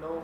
9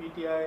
PTI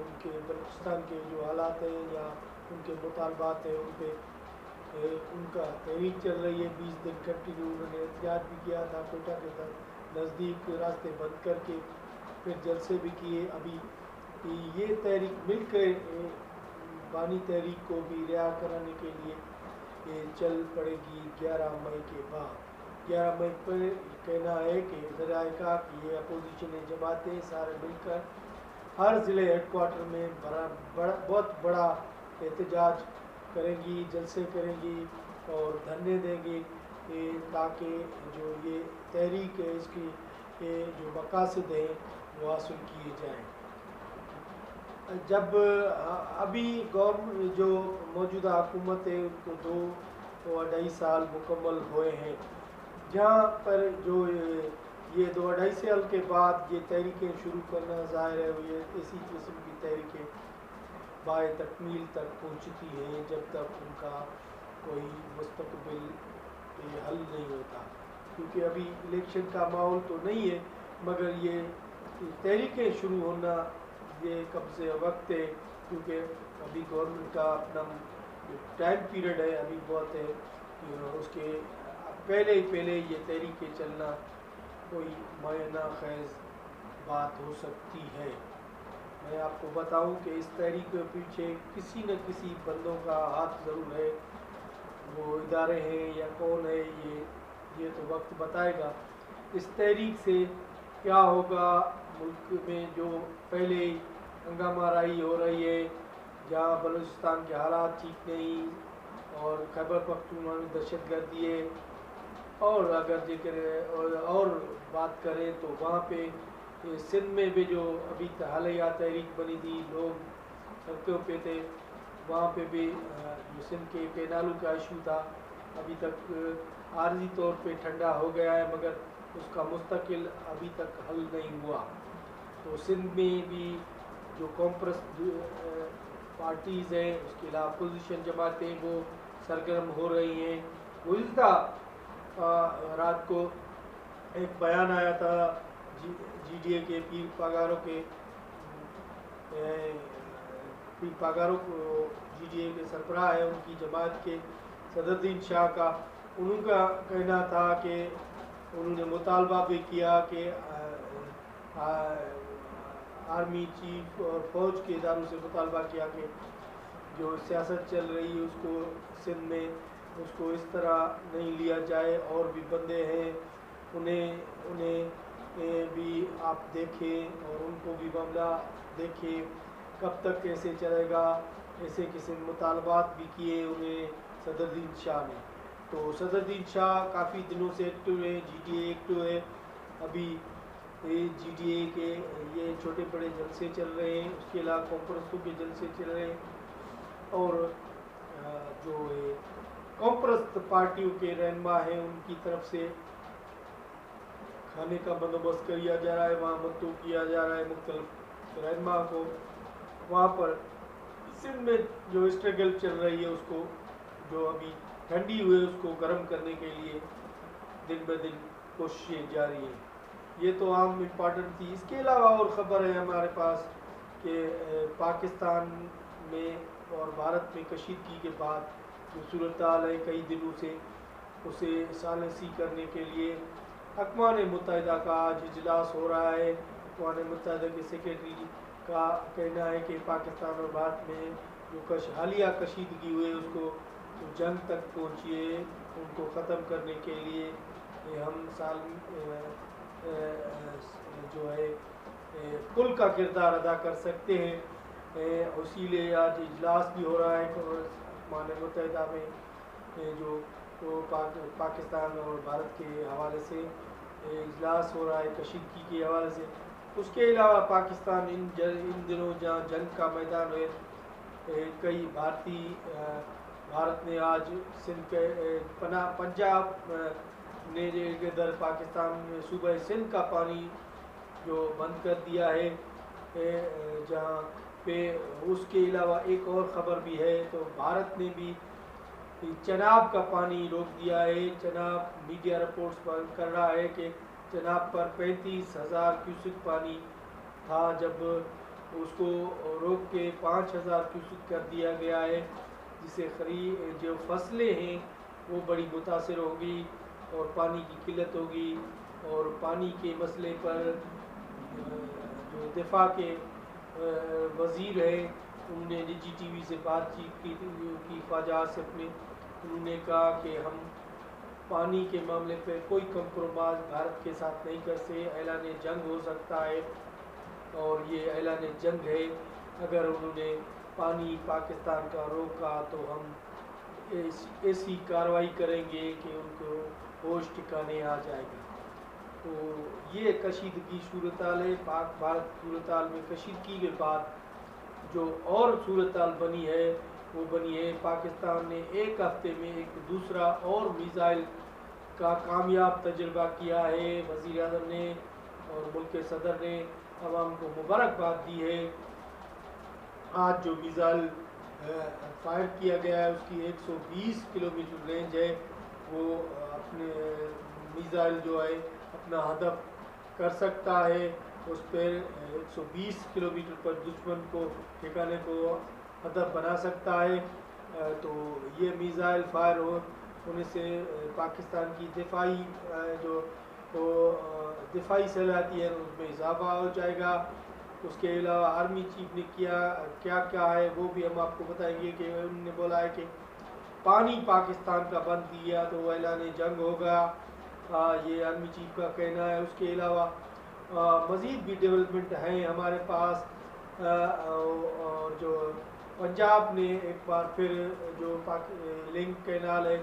ان کے بلوچستان کے جو حالات ہیں یا ان کے مطالبات ہیں ان پہ ان کا تحریک چل رہی ہے. 20 دن کنٹینیو انہوں نے احتجاج بھی کیا تھا کوئٹہ کے نزدیک, راستے بند کر کے پھر جلسے بھی کیے. ابھی یہ تحریک مل کے بانی تحریک کو بھی رہا کرانے کے لیے چل پڑے گی 11 مئی کے بعد. 11 مئی پر کہنا ہے کہ ذرائع کا کہ یہ اپوزیشن جماعتیں سارے مل کر ہر ضلع ہیڈ کوارٹر میں بہت بڑا احتجاج کریں گی, جلسے کریں گی اور دھرنے دیں گی تاکہ جو یہ تحریک ہے اس کی جو مقاصد ہیں وہ حاصل کیے جائیں. جب ابھی جو موجودہ حکومت ہے ان کو 2-2.5 سال مکمل ہوئے ہیں, جہاں پر جو یہ 2-2.5 سال کے بعد یہ تحریکیں شروع کرنا ظاہر ہے یہ اسی قسم کی تحریکیں بائے تکمیل تک پہنچتی ہیں جب تک ان کا کوئی مستقبل حل نہیں ہوتا, کیونکہ ابھی الیکشن کا ماحول تو نہیں ہے مگر یہ تحریکیں شروع ہونا یہ قبض وقت ہے, کیونکہ ابھی گورنمنٹ کا اپنا ٹائم پیریڈ ہے ابھی بہت ہے, اس کے پہلے یہ تحریکیں چلنا کوئی معنی خیز بات ہو سکتی ہے. میں آپ کو بتاؤں کہ اس تحریک کے پیچھے کسی نہ کسی بندوں کا ہاتھ ضرور ہے, وہ ادارے ہیں یا کون ہے یہ تو وقت بتائے گا. اس تحریک سے کیا ہوگا ملک میں جو پہلے ہنگامہ آرائی ہو رہی ہے, جہاں بلوچستان کے حالات ٹھیک نہیں اور خیبر پختونخوا میں دہشت گردی ہے, اور اگر ذکر اور بات کریں تو وہاں پہ سندھ میں بھی جو ابھی حالیہ تحریک بنی تھی لوگ سڑکوں پہ تھے, وہاں پہ بھی جو سندھ کے کینالوں کا ایشو تھا ابھی تک عارضی طور پہ ٹھنڈا ہو گیا ہے مگر اس کا مستقل ابھی تک حل نہیں ہوا. تو سندھ میں بھی جو کمپرس پارٹیز ہیں اس کے علاوہ اپوزیشن جماعتیں وہ سرگرم ہو رہی ہیں. گزشتہ رات کو ایک بیان آیا تھا جی ڈی اے کے پیر پاگاروں کو جی ڈی اے کے سربراہ ہے ان کی جماعت کے صدرالدین شاہ کا, انہوں کا کہنا تھا کہ انہوں نے مطالبہ بھی کیا کہ آرمی چیف اور فوج کے اداروں سے مطالبہ کیا کہ جو سیاست چل رہی ہے اس کو سندھ میں اس کو اس طرح نہیں لیا جائے, اور بھی بندے ہیں انہیں بھی آپ دیکھیں اور ان کو بھی معاملہ دیکھیں کب تک کیسے چلے گا. ایسے قسم مطالبات بھی کیے انہیں صدرالدین شاہ نے. تو صدرالدین شاہ کافی دنوں سے ایکٹیو ہے, جی ڈی اے ایکٹیو ہے, ابھی جی ڈی اے کے یہ چھوٹے بڑے جلسے چل رہے ہیں, اس کے علاوہ کانفرنسوں کے جلسے چل رہے ہیں, اور جو کانفرنس پارٹیوں کے رہنما ہیں ان کی طرف سے کھانے کا بندوبست کیا جا رہا ہے, وہاں مدعو کیا جا رہا ہے مختلف رہنما کو. وہاں پر سندھ میں جو اسٹرگل چل رہی ہے اس کو جو ابھی ٹھنڈی ہوئے اس کو گرم کرنے کے لیے دن بہ دن کوششیں جاری ہیں. یہ تو عام امپارٹنٹ تھی. اس کے علاوہ اور خبر ہے ہمارے پاس کہ پاکستان میں اور بھارت میں کشیدگی کے بعد جو صورتحال ہے کئی دنوں سے اسے ثالثی کرنے کے لیے اقوام متحدہ کا آج اجلاس ہو رہا ہے. اقوام متحدہ کے سیکریٹری کا کہنا ہے کہ پاکستان اور بھارت میں جو حالیہ کشیدگی ہوئی اس کو جنگ تک پہنچی ہے, ان کو ختم کرنے کے لیے ہم جو ہے کل کا کردار ادا کر سکتے ہیں. اسی لیے آج اجلاس بھی ہو رہا ہے اقوام متحدہ میں جو پاکستان اور بھارت کے حوالے سے اجلاس ہو رہا ہے کشیدگی کے حوالے سے. اس کے علاوہ پاکستان ان دنوں جہاں جنگ کا میدان ہے کئی بھارت نے آج سندھ کے پنجاب نے ادھر پاکستان میں صوبہ سندھ کا پانی جو بند کر دیا ہے, جہاں پہ اس کے علاوہ ایک اور خبر بھی ہے تو بھارت نے بھی چناب کا پانی روک دیا ہے. چناب میڈیا رپورٹس کر رہا ہے کہ چناب پر 35,000 کیوسک پانی تھا جب اس کو روک کے 5000 کیوسک کر دیا گیا ہے، جس سے جو فصلیں ہیں وہ بڑی متاثر ہوگی اور پانی کی قلت ہوگی، اور پانی کے مسئلے پر جو دفاع کے وزیر ہیں انہوں نے نجی ٹی وی سے بات چیت کی خواجہ آصف نے، انہوں نے کہا کہ ہم پانی کے معاملے پہ کوئی کمپرومائز بھارت کے ساتھ نہیں کرتے، اعلان جنگ ہو سکتا ہے، اور یہ اعلان جنگ ہے۔ اگر انہوں نے پانی پاکستان کا روکا تو ہم ایسی کارروائی کریں گے کہ ان کو ہوش ٹھکانے آ جائے گا۔ تو یہ کشیدگی صورتحال ہے۔ پاک بھارت صورتحال میں کشیدگی کے بعد جو اور صورتحال بنی ہے وہ بنی ہے پاکستان نے ایک ہفتے میں ایک دوسرا اور میزائل کا کامیاب تجربہ کیا ہے۔ وزیر اعظم نے اور ملک کے صدر نے عوام کو مبارکباد دی ہے۔ آج جو میزائل فائر کیا گیا ہے اس کی 120 کلومیٹر رینج ہے، وہ اپنے میزائل جو ہے اپنا ہدف کر سکتا ہے، اس پر 120 کلومیٹر پر دشمن کو ٹھکانے کو ہدف بنا سکتا ہے۔ تو یہ میزائل فائر ہونے سے پاکستان کی دفاعی صلاحیت ہے اس میں اضافہ ہو جائے گا۔ اس کے علاوہ آرمی چیف نے کیا ہے وہ بھی ہم آپ کو بتائیں گے کہ انہوں نے بولا ہے کہ پانی پاکستان کا بند کیا تو اعلان جنگ ہوگا، یہ آرمی چیف کا کہنا ہے۔ اس کے علاوہ مزید بھی ڈیولپمنٹ ہیں ہمارے پاس، اور جو پنجاب نے ایک بار پھر جو لنک کینال ہے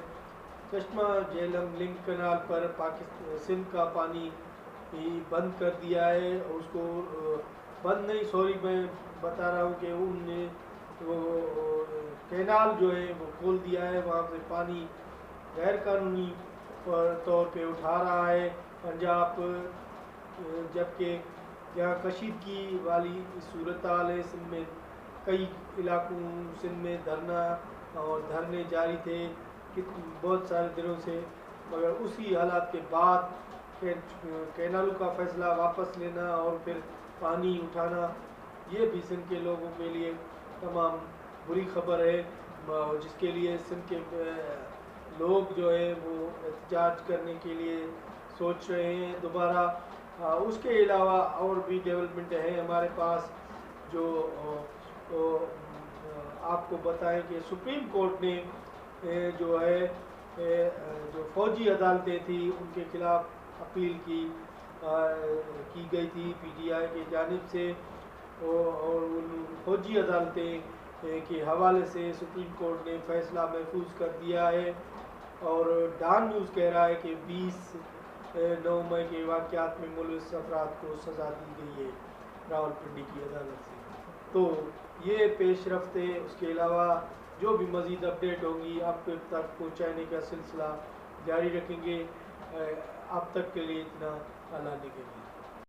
چشمہ جہلم لنک کینال پر سندھ کا پانی بند کر دیا ہے، اس کو بند نہیں، میں بتا رہا ہوں کہ انہوں نے وہ کینال جو ہے وہ کھول دیا ہے، وہاں سے پانی غیر قانونی طور پہ اٹھا رہا ہے پنجاب، جبکہ یہاں کشیدگی والی صورتحال ہے۔ سندھ میں کئی علاقوں سندھ میں دھرنے جاری تھے بہت سارے دنوں سے، مگر اسی حالات کے بعد کینالوں کا فیصلہ واپس لینا اور پھر پانی اٹھانا، یہ بھی سندھ کے لوگوں کے لیے تمام بری خبر ہے، جس کے لیے سندھ کے لوگ جو ہے وہ احتجاج کرنے کے لیے سوچ رہے ہیں دوبارہ۔ اس کے علاوہ اور بھی ڈیولپمنٹ ہیں ہمارے پاس، جو آپ کو بتائیں کہ سپریم کورٹ نے جو ہے جو فوجی عدالتیں تھیں ان کے خلاف اپیل کی گئی تھی پی ٹی آئی کی جانب سے، اور ان فوجی عدالتیں کے حوالے سے سپریم کورٹ نے فیصلہ محفوظ کر دیا ہے، اور ڈان نیوز کہہ رہا ہے کہ 20 9 مئی کے واقعات میں ملوث افراد کو سزا دی گئی ہے راولپنڈی کی عدالت سے۔ تو یہ پیش رفت ہے، اس کے علاوہ جو بھی مزید اپڈیٹ ہوگی آپ تک پہنچانے کا سلسلہ جاری رکھیں گے۔ اب تک کے لیے اتنا، اللہ نگہبان۔